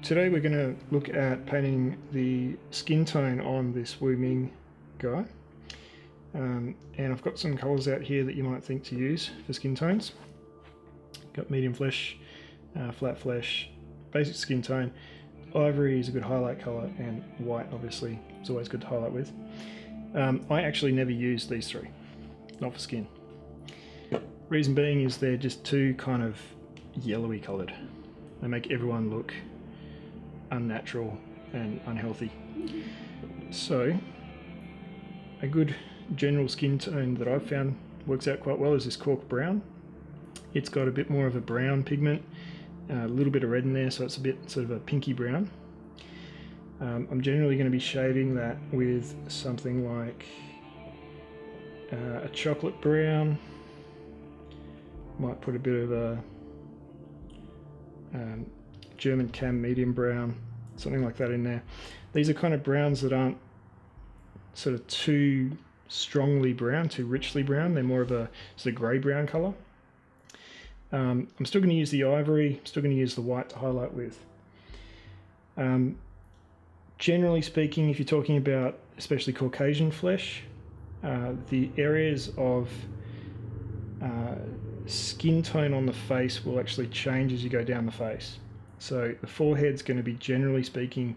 Today we're going to look at painting the skin tone on this Wu Ming guy. And I've got some colours out here that you might think to use for skin tones. Got medium flesh, flat flesh, basic skin tone. Ivory is a good highlight colour, and white obviously is always good to highlight with. I actually never use these three, not for skin. Reason being is they're just too kind of yellowy coloured. They make everyone look unnatural and unhealthy. So a good general skin tone that I've found works out quite well is this cork brown. It's got a bit more of a brown pigment, a little bit of red in there, so it's a bit sort of a pinky brown. I'm generally going to be shading that with something like a chocolate brown. Might put a bit of a German cam medium brown, something like that in there. These are kind of browns that aren't sort of too strongly brown, too richly brown. They're more of a sort of grey brown colour. I'm still going to use the ivory, I'm still going to use the white to highlight with. Generally speaking, if you're talking about especially Caucasian flesh, the areas of skin tone on the face will actually change as you go down the face. So the forehead's going to be, generally speaking,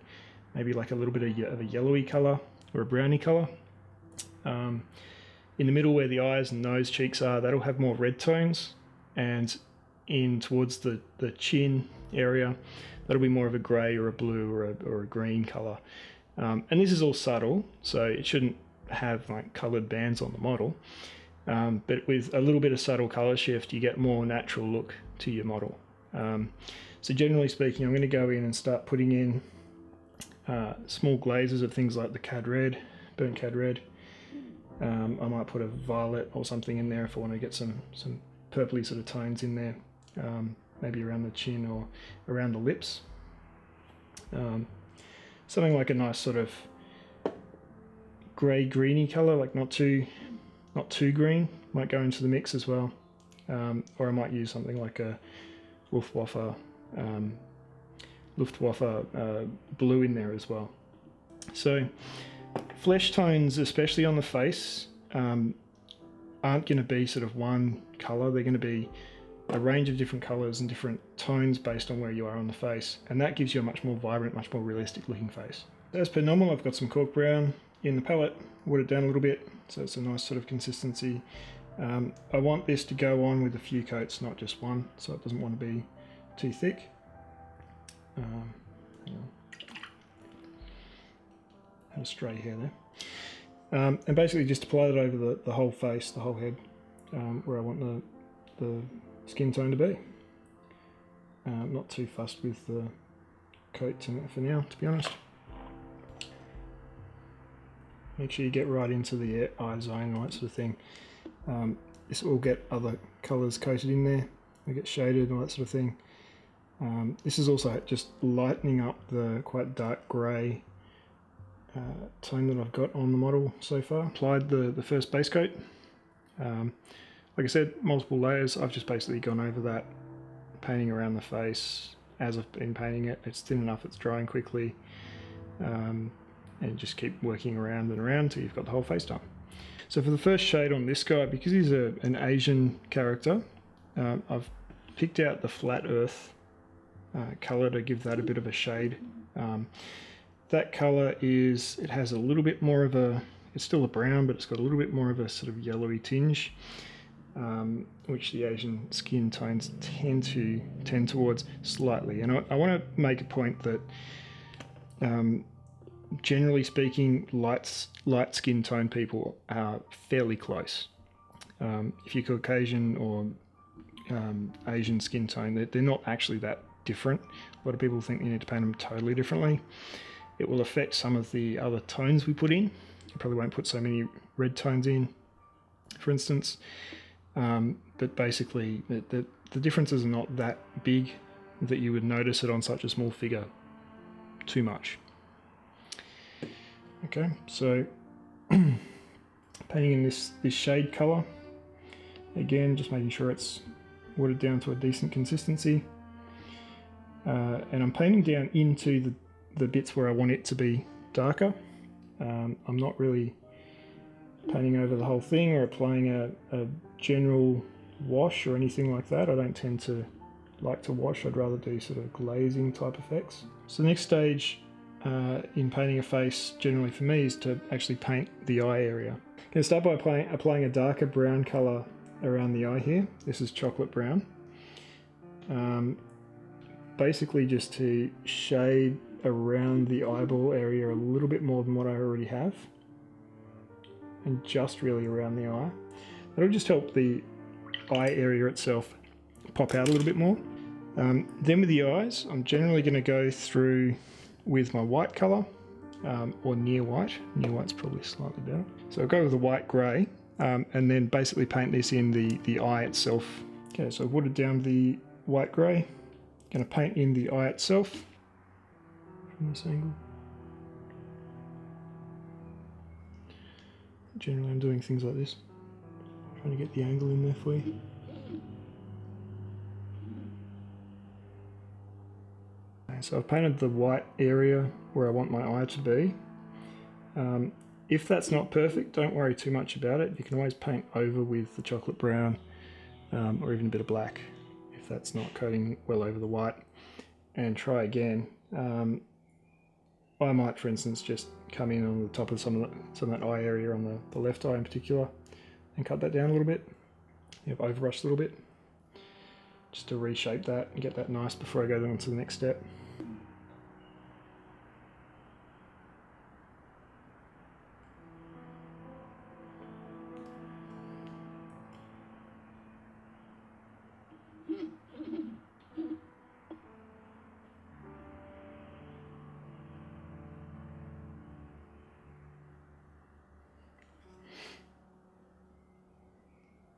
maybe like a little bit of a yellowy colour or a browny colour. In the middle where the eyes and nose cheeks are, that'll have more red tones, and in towards the chin area, that'll be more of a grey or a blue or a green colour. And this is all subtle, so it shouldn't have like coloured bands on the model. But with a little bit of subtle colour shift, you get more natural look to your model. So generally speaking, I'm going to go in and start putting in small glazes of things like the cad red, burnt cad red. I might put a violet or something in there if I want to get some purpley sort of tones in there, maybe around the chin or around the lips. Something like a nice sort of grey greeny colour, like not too green, might go into the mix as well. Or I might use something like a Luftwaffe blue in there as well. So flesh tones, especially on the face, aren't going to be sort of one colour. They're going to be a range of different colours and different tones based on where you are on the face, and that gives you a much more vibrant, much more realistic looking face. As per normal, I've got some cork brown in the palette, watered down a little bit, so it's a nice sort of consistency. I want this to go on with a few coats, not just one, so it doesn't want to be too thick. Hang on. Had a stray hair there. And basically just apply that over the whole face, the whole head, where I want the skin tone to be. Not too fussed with the coat for now, to be honest. Make sure you get right into the eye zone and all that sort of thing. This will get other colours coated in there. They get shaded and all that sort of thing. This is also just lightening up the quite dark grey tone that I've got on the model so far. Applied the first base coat. Like I said, multiple layers. I've just basically gone over that, painting around the face as I've been painting it. It's thin enough, it's drying quickly. And just keep working around and around till you've got the whole face done. So for the first shade on this guy, because he's an Asian character, I've picked out the flat earth colour to give that a bit of a shade. That colour it has a little bit more of it's still a brown, but it's got a little bit more of a sort of yellowy tinge, which the Asian skin tones tend towards slightly. And I want to make a point that generally speaking, light skin tone people are fairly close. If you're Caucasian or Asian skin tone, they're not actually that different. A lot of people think you need to paint them totally differently. It will affect some of the other tones we put in. You probably won't put so many red tones in, for instance. But basically, the differences are not that big that you would notice it on such a small figure too much. Okay, so painting in this shade colour, again just making sure it's watered down to a decent consistency. and I'm painting down into the bits where I want it to be darker. I'm not really painting over the whole thing or applying a general wash or anything like that. I don't tend to like to wash. I'd rather do sort of glazing type effects. So the next stage in painting a face generally for me is to actually paint the eye area. I'm going to start by applying a darker brown colour around the eye here. This is chocolate brown. Basically just to shade around the eyeball area a little bit more than what I already have, and just really around the eye. That'll just help the eye area itself pop out a little bit more. Then with the eyes, I'm generally going to go through with my white colour, or near white. Near white's probably slightly better. So I'll go with the white grey, and then basically paint this in the eye itself. Okay, so I've watered down the white grey. Going to paint in the eye itself from this angle. Generally I'm doing things like this, trying to get the angle in there for you. Okay, so I've painted the white area where I want my eye to be. If that's not perfect, don't worry too much about it. You can always paint over with the chocolate brown, or even a bit of black if that's not coating well over the white, and try again. I might, for instance, just come in on the top of some of that eye area on the left eye in particular and cut that down a little bit. Overbrush a little bit just to reshape that and get that nice before I go on to the next step.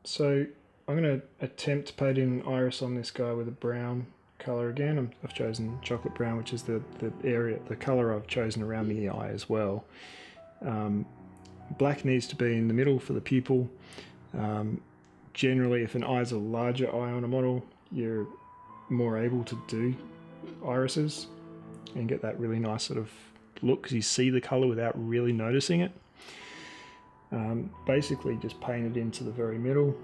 So I'm going to attempt to paint in an iris on this guy with a brown colour again. I've chosen chocolate brown, which is the colour I've chosen around the eye as well. Black needs to be in the middle for the pupil. Generally, if an eye's a larger eye on a model, you're more able to do irises and get that really nice sort of look because you see the colour without really noticing it. Basically just paint it into the very middle,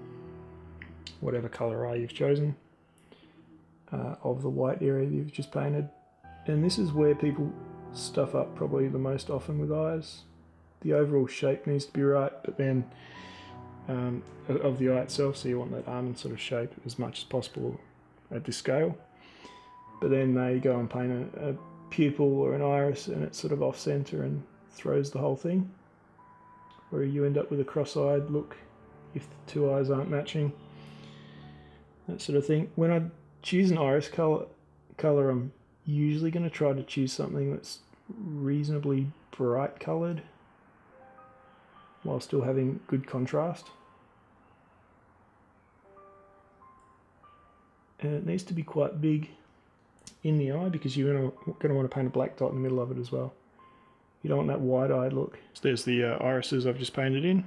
whatever colour eye you've chosen, of the white area that you've just painted. And this is where people stuff up probably the most often with eyes. The overall shape needs to be right, but then of the eye itself, so you want that almond sort of shape as much as possible at this scale. But then they go and paint a pupil or an iris and it's sort of off centre and throws the whole thing, where you end up with a cross-eyed look if the two eyes aren't matching, that sort of thing. When I choose an iris colour, I'm usually going to try to choose something that's reasonably bright coloured while still having good contrast. And it needs to be quite big in the eye because you're going to want to paint a black dot in the middle of it as well. You don't want that wide-eyed look. So there's the irises I've just painted in.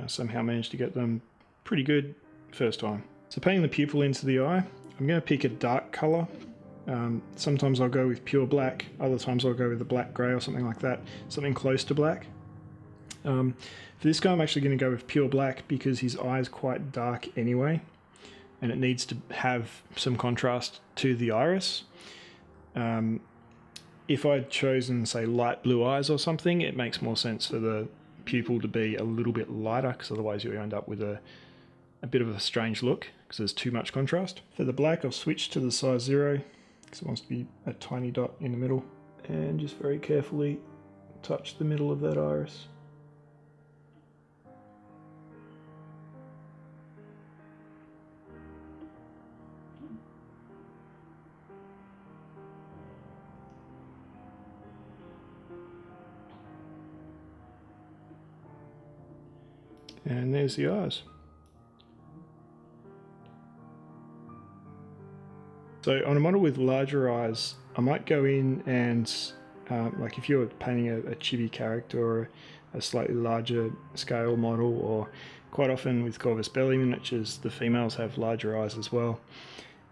Somehow managed to get them pretty good first time. So painting the pupil into the eye, I'm going to pick a dark colour. Sometimes I'll go with pure black, other times I'll go with a black grey or something like that, something close to black. For this guy I'm actually going to go with pure black because his eye is quite dark anyway, and it needs to have some contrast to the iris. If I'd chosen, say, light blue eyes or something, it makes more sense for the pupil to be a little bit lighter because otherwise you'll end up with a bit of a strange look because there's too much contrast. For the black, I'll switch to the size 0 because it wants to be a tiny dot in the middle, and just very carefully touch the middle of that iris. And there's the eyes. So on a model with larger eyes, I might go in and, like if you're painting a chibi character or a slightly larger scale model, or quite often with Corvus Belli miniatures, the females have larger eyes as well.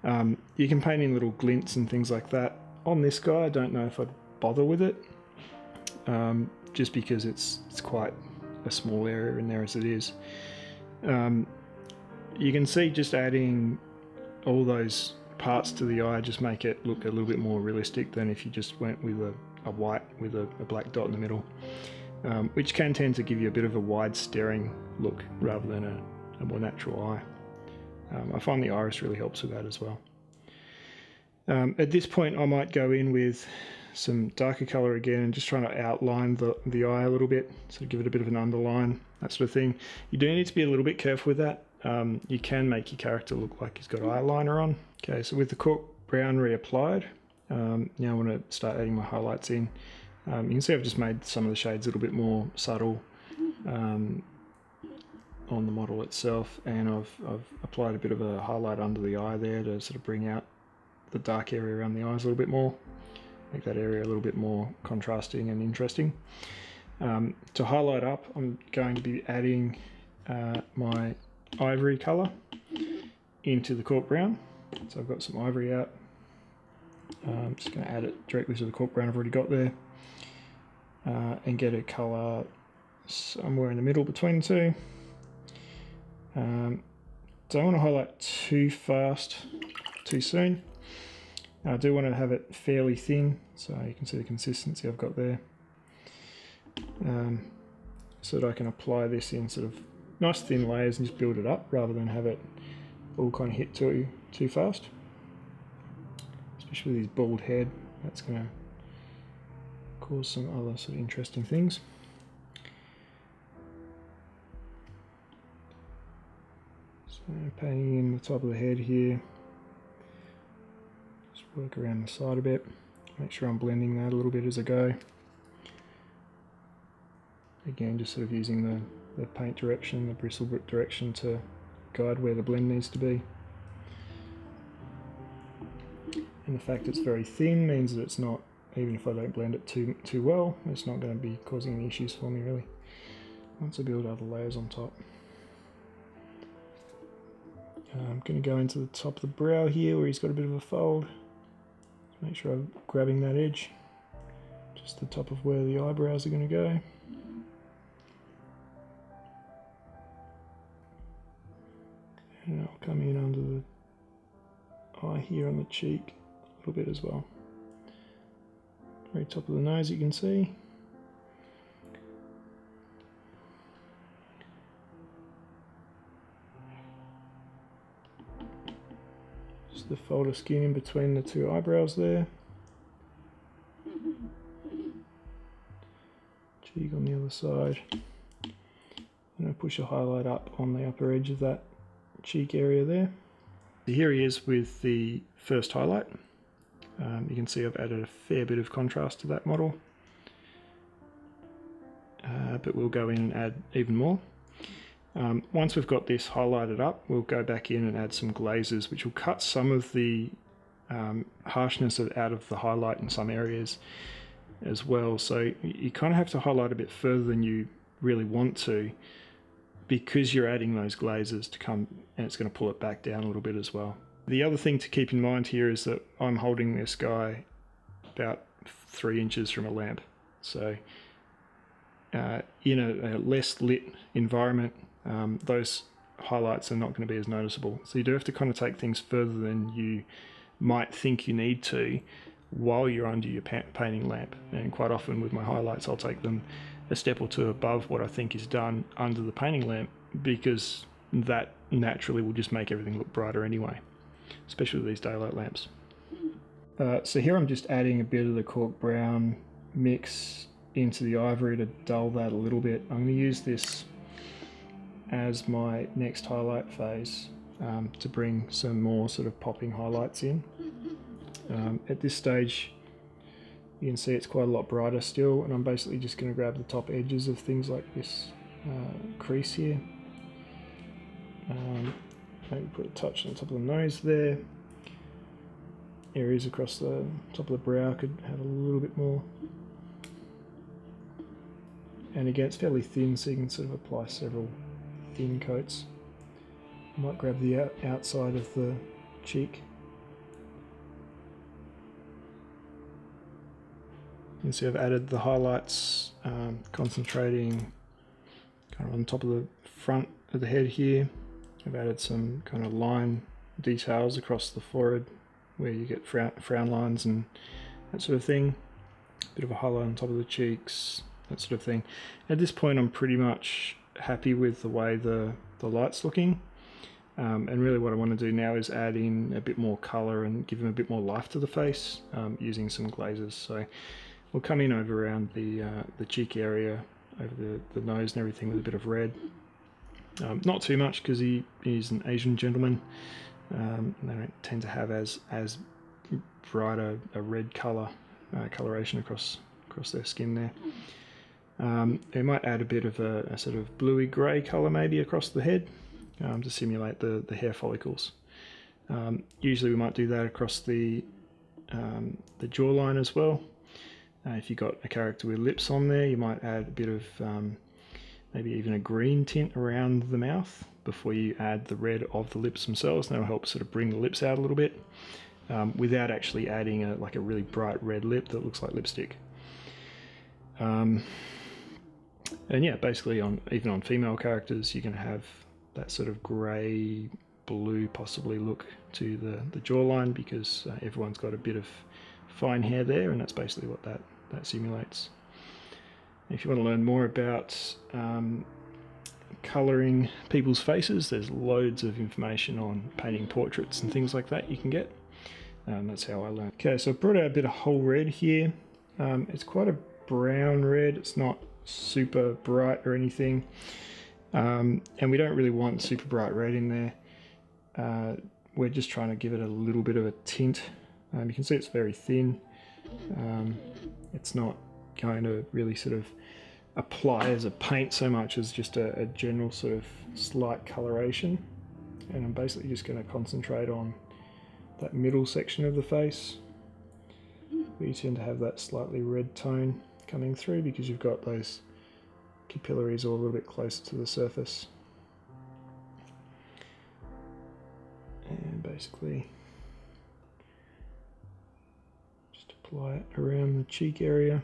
You can paint in little glints and things like that. On this guy, I don't know if I'd bother with it, just because it's quite a small area in there as it is. You can see just adding all those parts to the eye just make it look a little bit more realistic than if you just went with a white with a black dot in the middle, which can tend to give you a bit of a wide staring look rather than a more natural eye. I find the iris really helps with that as well. At this point I might go in with some darker colour again and just trying to outline the eye a little bit, so give it a bit of an underline, that sort of thing. You do need to be a little bit careful with that. You can make your character look like he's got eyeliner on. Okay, so with the cork brown reapplied, now I want to start adding my highlights in. You can see I've just made some of the shades a little bit more subtle on the model itself, and I've applied a bit of a highlight under the eye there to sort of bring out the dark area around the eyes a little bit more, make that area a little bit more contrasting and interesting. To highlight up, I'm going to be adding my ivory colour into the cork brown. So I've got some ivory out. I'm just going to add it directly to the cork brown I've already got there, and get a colour somewhere in the middle between the two. Don't want to highlight too fast, too soon. I do want to have it fairly thin, so you can see the consistency I've got there, so that I can apply this in sort of nice thin layers and just build it up rather than have it all kind of hit too fast. Especially with his bald head, that's going to cause some other sort of interesting things. So painting in the top of the head here. Just work around the side a bit. Make sure I'm blending that a little bit as I go. Again, just sort of using the paint direction, the bristle direction to guide where the blend needs to be. And the fact it's very thin means that it's not, even if I don't blend it too well, it's not going to be causing any issues for me really, once I build other layers on top. I'm going to go into the top of the brow here where he's got a bit of a fold. Make sure I'm grabbing that edge, just the top of where the eyebrows are going to go. And I'll come in under the eye here on the cheek a little bit as well. Very top of the nose you can see. Just the fold of skin in between the two eyebrows there. Cheek on the other side. And I'll push a highlight up on the upper edge of that cheek area there. Here he is with the first highlight. You can see I've added a fair bit of contrast to that model, but we'll go in and add even more. Once we've got this highlighted up, we'll go back in and add some glazes, which will cut some of the harshness out of the highlight in some areas as well. So you kind of have to highlight a bit further than you really want to, because you're adding those glazes to come, and it's going to pull it back down a little bit as well. The other thing to keep in mind here is that I'm holding this guy about 3 inches from a lamp. So in a less lit environment, those highlights are not going to be as noticeable. So you do have to kind of take things further than you might think you need to while you're under your painting lamp. And quite often with my highlights, I'll take them a step or two above what I think is done under the painting lamp, because that naturally will just make everything look brighter anyway, especially with these daylight lamps. So here I'm just adding a bit of the cork brown mix into the ivory to dull that a little bit. I'm going to use this as my next highlight phase to bring some more sort of popping highlights in. At this stage you can see it's quite a lot brighter still, and I'm basically just going to grab the top edges of things like this crease here. Maybe put a touch on the top of the nose there. Areas across the top of the brow could have a little bit more. And again, it's fairly thin, so you can sort of apply several thin coats. I might grab the outside of the cheek can see I've added the highlights, concentrating kind of on top of the front of the head here. I've added some kind of line details across the forehead where you get frown lines and that sort of thing. A bit of a highlight on top of the cheeks, that sort of thing. At this point I'm pretty much happy with the way the light's looking. And really what I want to do now is add in a bit more colour and give him a bit more life to the face using some glazes. So we'll come in over around the cheek area, over the nose and everything with a bit of red. Not too much because he's an Asian gentleman. They don't tend to have as bright a red colour coloration across their skin there. They might add a bit of a sort of bluey grey colour maybe across the head to simulate the hair follicles. Usually we might do that across the jawline as well. If you've got a character with lips on there, you might add a bit of maybe even a green tint around the mouth before you add the red of the lips themselves. That'll help sort of bring the lips out a little bit without actually adding like a really bright red lip that looks like lipstick. And yeah, basically even on female characters, you can have that sort of grey blue possibly look to the jawline because everyone's got a bit of fine hair there, and that's basically what that simulates. If you want to learn more about colouring people's faces, there's loads of information on painting portraits and things like that you can get. That's how I learned. Okay, so I brought out a bit of whole red here. It's quite a brown red, it's not super bright or anything. And we don't really want super bright red in there. We're just trying to give it a little bit of a tint. You can see it's very thin. It's not going to really sort of apply as a paint so much as just a general sort of slight coloration. And I'm basically just going to concentrate on that middle section of the face where you tend to have that slightly red tone coming through because you've got those capillaries all a little bit closer to the surface. And basically just apply it around the cheek area,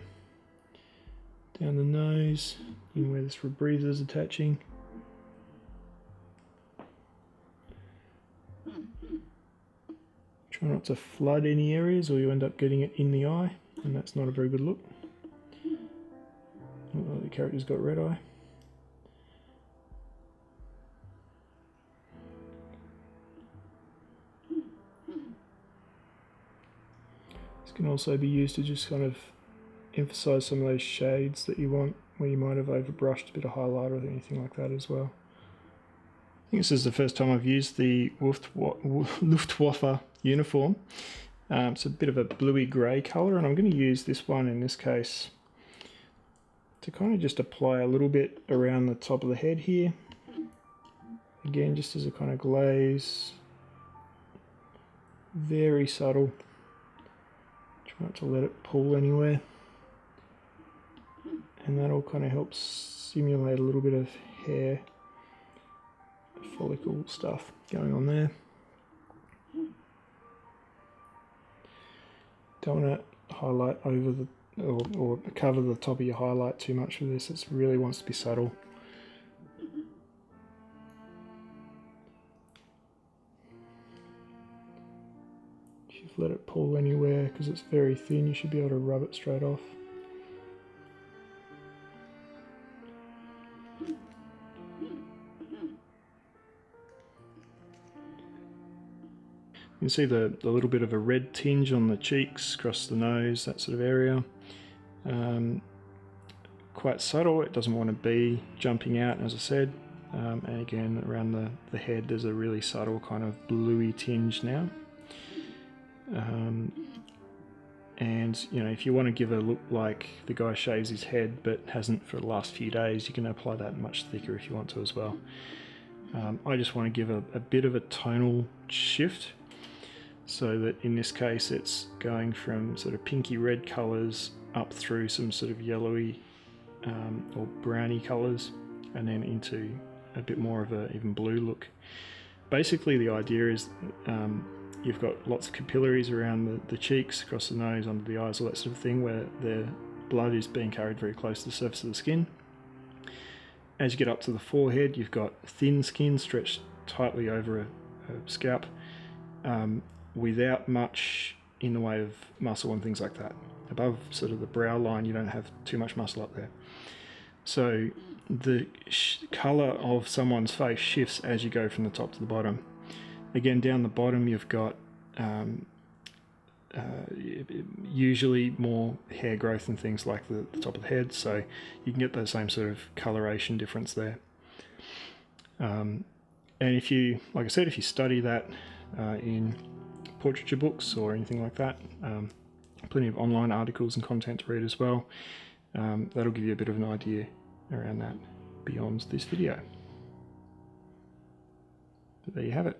down the nose, in where this rebreather is attaching. Try not to flood any areas or you end up getting it in the eye, and that's not a very good look. Oh, the character's got red eye. This can also be used to just kind of emphasize some of those shades that you want, where you might have overbrushed a bit of highlight or anything like that as well. I think this is the first time I've used the Luftwaffe uniform. It's a bit of a bluey grey colour, and I'm going to use this one in this case to kind of just apply a little bit around the top of the head here. Again, just as a kind of glaze. Very subtle. Try not to let it pull anywhere. And that'll kind of help simulate a little bit of hair follicle stuff going on there. Don't want to highlight over the or cover the top of your highlight too much with this. It really wants to be subtle. If you've let it pull anywhere, because it's very thin, you should be able to rub it straight off. You can see the little bit of a red tinge on the cheeks, across the nose, that sort of area. Quite subtle, it doesn't want to be jumping out, as I said. And again, around the head, there's a really subtle kind of bluey tinge now. And you know, if you want to give a look like the guy shaves his head but hasn't for the last few days, you can apply that much thicker if you want to as well. I just want to give a bit of a tonal shift, so that in this case it's going from sort of pinky red colours up through some sort of yellowy or browny colours, and then into a bit more of a even blue look. Basically the idea is you've got lots of capillaries around the cheeks, across the nose, under the eyes, all that sort of thing, where blood is being carried very close to the surface of the skin. As you get up to the forehead, you've got thin skin stretched tightly over a scalp, without much in the way of muscle and things like that. Above sort of the brow line, you don't have too much muscle up there. So the colour of someone's face shifts as you go from the top to the bottom. Again, down the bottom you've got usually more hair growth and things like the top of the head, so you can get the same sort of coloration difference there. And if you, like I said, if you study that in portraiture books or anything like that, plenty of online articles and content to read as well, that'll give you a bit of an idea around that beyond this video. But there you have it.